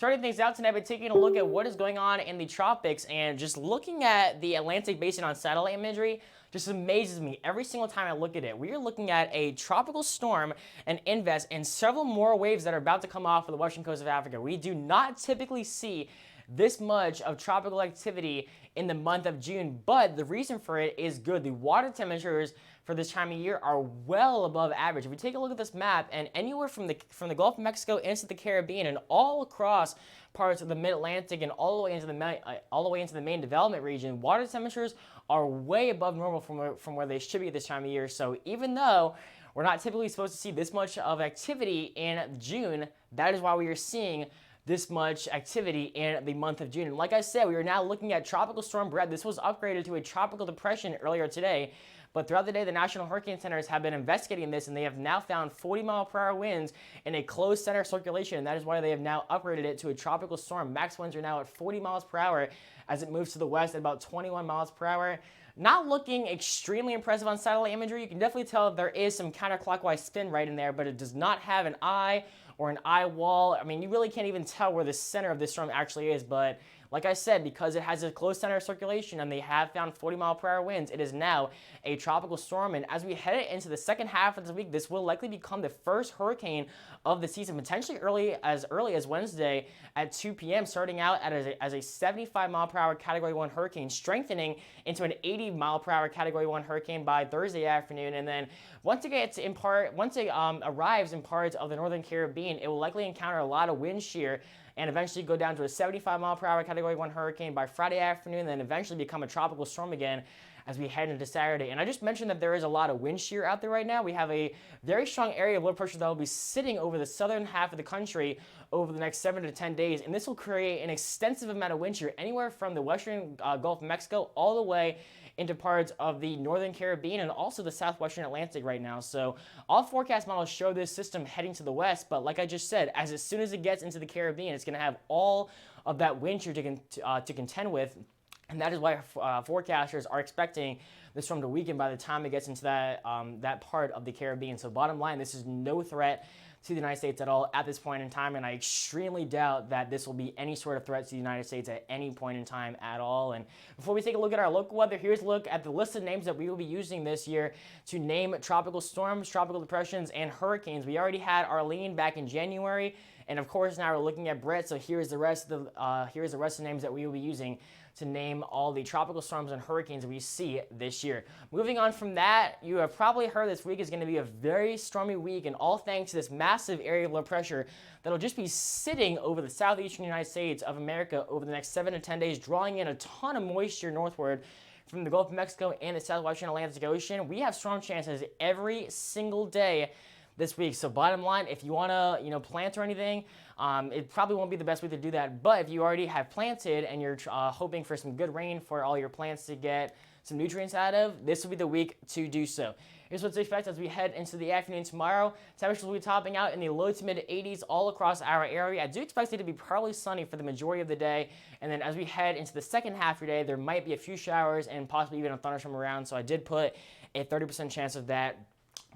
Starting things out tonight by taking a look at what is going on in the tropics and just looking at the Atlantic Basin on satellite imagery just amazes me every single time I look at it. We are looking at a tropical storm and invest and several more waves that are about to come off of the western coast of Africa. We do not typically see this much of tropical activity in the month of June, but the reason for it is good. The water temperatures for this time of year are well above average. If we take a look at this map, and anywhere from the Gulf of Mexico into the Caribbean and all across parts of the Mid-Atlantic and all the way into the main development region, water temperatures are way above normal from where they should be at this time of year. So even though we're not typically supposed to see this much of activity in June, that is why we are seeing this much activity in the month of June. And like I said, we are now looking at Tropical Storm Bret. This was upgraded to a tropical depression earlier today. But throughout the day, the National Hurricane Centers have been investigating this, and they have now found 40-mile-per-hour winds in a closed center circulation. And that is why they have now upgraded it to a tropical storm. Max winds are now at 40 miles per hour as it moves to the west at about 21 miles per hour. Not looking extremely impressive on satellite imagery. You can definitely tell there is some counterclockwise spin right in there, but it does not have an eye or an eye wall. I mean, you really can't even tell where the center of this storm actually is, but like I said, because it has a closed center of circulation and they have found 40-mile-per-hour winds, it is now a tropical storm. And as we head into the second half of this week, this will likely become the first hurricane of the season, potentially early as Wednesday at 2 p.m., starting out as a 75-mile-per-hour Category 1 hurricane, strengthening into an 80-mile-per-hour Category 1 hurricane by Thursday afternoon. And then once it arrives in parts of the northern Caribbean, it will likely encounter a lot of wind shear and eventually go down to a 75-mile-per-hour Category 1 hurricane by Friday afternoon, then eventually become a tropical storm again as we head into Saturday. And I just mentioned that there is a lot of wind shear out there right now. We have a very strong area of low pressure that will be sitting over the southern half of the country over the next 7 to 10 days, and this will create an extensive amount of wind shear anywhere from the western Gulf of Mexico all the way into parts of the northern Caribbean and also the southwestern Atlantic right now. So all forecast models show this system heading to the west, but like I just said, as soon as it gets into the Caribbean, it's going to have all of that wind shear to contend with. And that is why forecasters are expecting the storm to weaken by the time it gets into that part of the Caribbean. So bottom line, this is no threat to the United States at all at this point in time, and I extremely doubt that this will be any sort of threat to the United States at any point in time at all. And before we take a look at our local weather, here's a look at the list of names that we will be using this year to name tropical storms, tropical depressions, and hurricanes. We already had Arlene back in January, and of course now we're looking at Bret. So here's the rest of the names that we will be using to name all the tropical storms and hurricanes we see this year. Moving on from that, you have probably heard this week is going to be a very stormy week, and all thanks to this massive area of low pressure that'll just be sitting over the southeastern United States of America over the next 7 to 10 days, drawing in a ton of moisture northward from the Gulf of Mexico and the southwestern Atlantic Ocean. We have storm chances every single day this week. So bottom line, if you want to plant or anything, it probably won't be the best way to do that. But if you already have planted and you're hoping for some good rain for all your plants to get some nutrients out of, this will be the week to do so. Here's what to expect as we head into the afternoon tomorrow. Temperatures will be topping out in the low to mid 80s all across our area. I do expect it to be partly sunny for the majority of the day. And then as we head into the second half of your day, there might be a few showers and possibly even a thunderstorm around. So I did put a 30% chance of that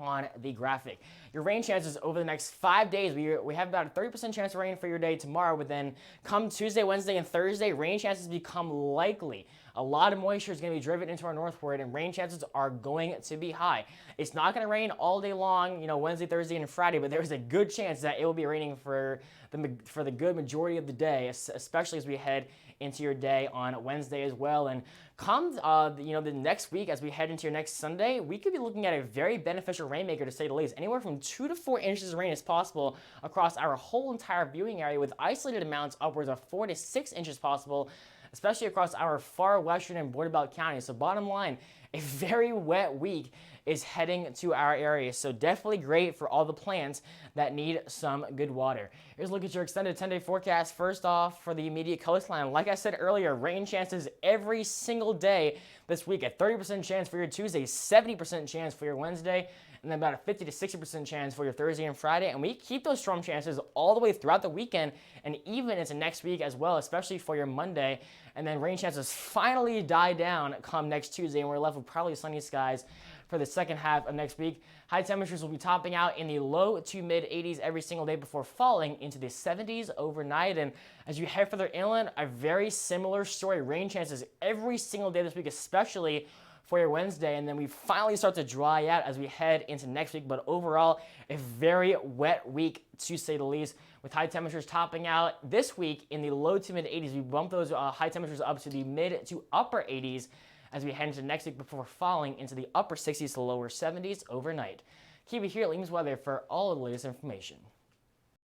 on the graphic. Your rain chances over the next 5 days, we have about a 30% chance of rain for your day tomorrow, but then come Tuesday, Wednesday, and Thursday, rain chances become likely. A lot of moisture is going to be driven into our northward, and rain chances are going to be high. It's not going to rain all day long, Wednesday, Thursday, and Friday, but there's a good chance that it will be raining for the good majority of the day, especially as we head into your day on Wednesday as well. And come the next week, as we head into your next Sunday, we could be looking at a very beneficial rainmaker, to say the least. Anywhere from 2 to 4 inches of rain is possible across our whole entire viewing area, with isolated amounts upwards of 4 to 6 inches possible, especially across our far western and border belt counties. So bottom line, a very wet week is heading to our area, so definitely great for all the plants that need some good water. Here's a look at your extended 10-day forecast. First off, for the immediate coastline, like I said earlier, rain chances every single day this week. A 30% chance for your Tuesday, 70% chance for your Wednesday, and then about a 50 to 60% chance for your Thursday and Friday. And we keep those storm chances all the way throughout the weekend and even into next week as well, especially for your Monday. And then rain chances finally die down come next Tuesday, and we're left with probably sunny skies for for the second half of next week. High temperatures will be topping out in the low to mid 80s every single day before falling into the 70s overnight. And as you head further inland, a very similar story. Rain chances every single day this week, especially for your Wednesday, and then we finally start to dry out as we head into next week. But overall, a very wet week to say the least, with high temperatures topping out this week in the low to mid 80s. We bump those high temperatures up to the mid to upper 80s as we head into next week before falling into the upper 60s to lower 70s overnight. Keep it here at Leam's Weather for all of the latest information.